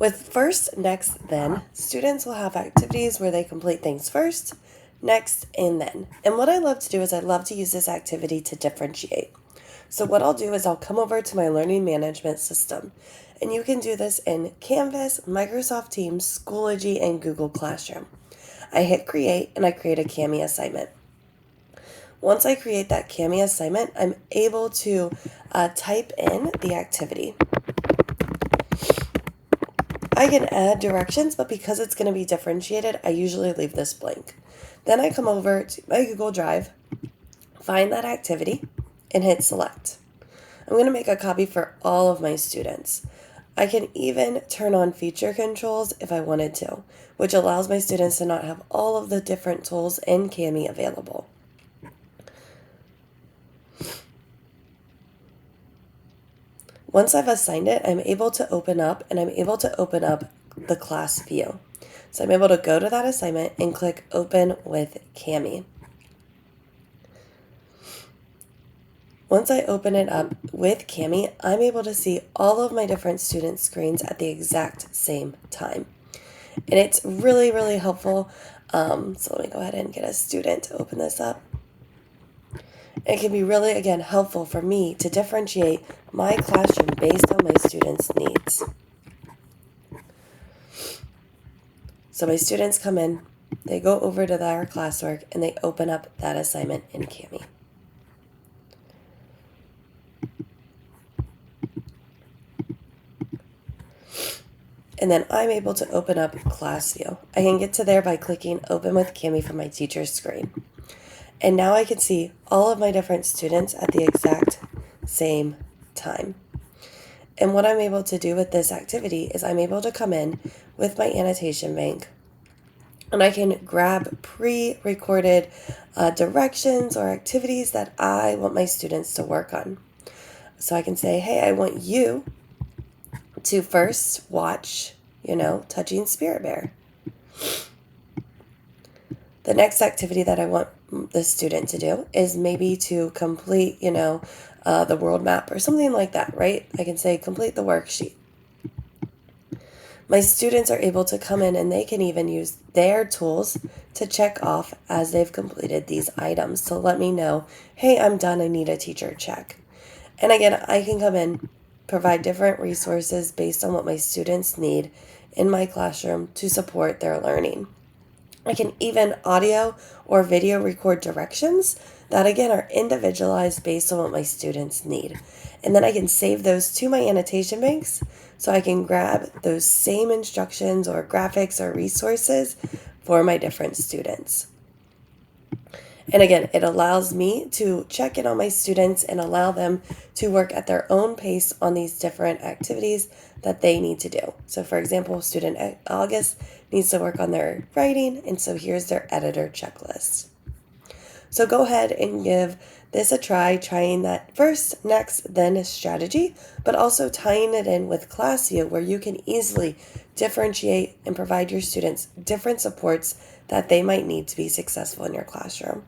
With first, next, then, students will have activities where they complete things first, next, and then. And what I love to do is I love to use this activity to differentiate. So what I'll do is I'll come over to my learning management system. And you can do this in Canvas, Microsoft Teams, Schoology, and Google Classroom. I hit create and I create a Kami assignment. Once I create that Kami assignment, I'm able to type in the activity. I can add directions, but because it's going to be differentiated, I usually leave this blank. Then I come over to my Google Drive, find that activity, and hit select. I'm going to make a copy for all of my students. I can even turn on feature controls if I wanted to, which allows my students to not have all of the different tools in Kami available. Once I've assigned it, I'm able to open up the class view. So I'm able to go to that assignment and click open with Kami. Once I open it up with Kami, I'm able to see all of my different student screens at the exact same time. And it's really, really helpful. So let me go ahead and get a student to open this up. It can be really, again, helpful for me to differentiate my classroom based on my students' needs. So my students come in, they go over to their classwork, and they open up that assignment in Kami. And then I'm able to open up Class View. I can get to there by clicking Open with Kami from my teacher's screen. And now I can see all of my different students at the exact same time. And what I'm able to do with this activity is I'm able to come in with my annotation bank and I can grab pre-recorded directions or activities that I want my students to work on. So I can say, hey, I want you to first watch, Touching Spirit Bear. The next activity that I want the student to do is maybe to complete, the world map or something like that, right? I can say complete the worksheet. My students are able to come in and they can even use their tools to check off as they've completed these items to let me know, hey, I'm done, I need a teacher check. And again, I can come in, provide different resources based on what my students need in my classroom to support their learning. I can even audio or video record directions that again are individualized based on what my students need. And then I can save those to my annotation banks so I can grab those same instructions or graphics or resources for my different students. And again, it allows me to check in on my students and allow them to work at their own pace on these different activities that they need to do. So for example, student August needs to work on their writing, and so here's their editor checklist. So go ahead and give this a try, trying that first, next, then strategy, but also tying it in with Class View where you can easily differentiate and provide your students different supports that they might need to be successful in your classroom.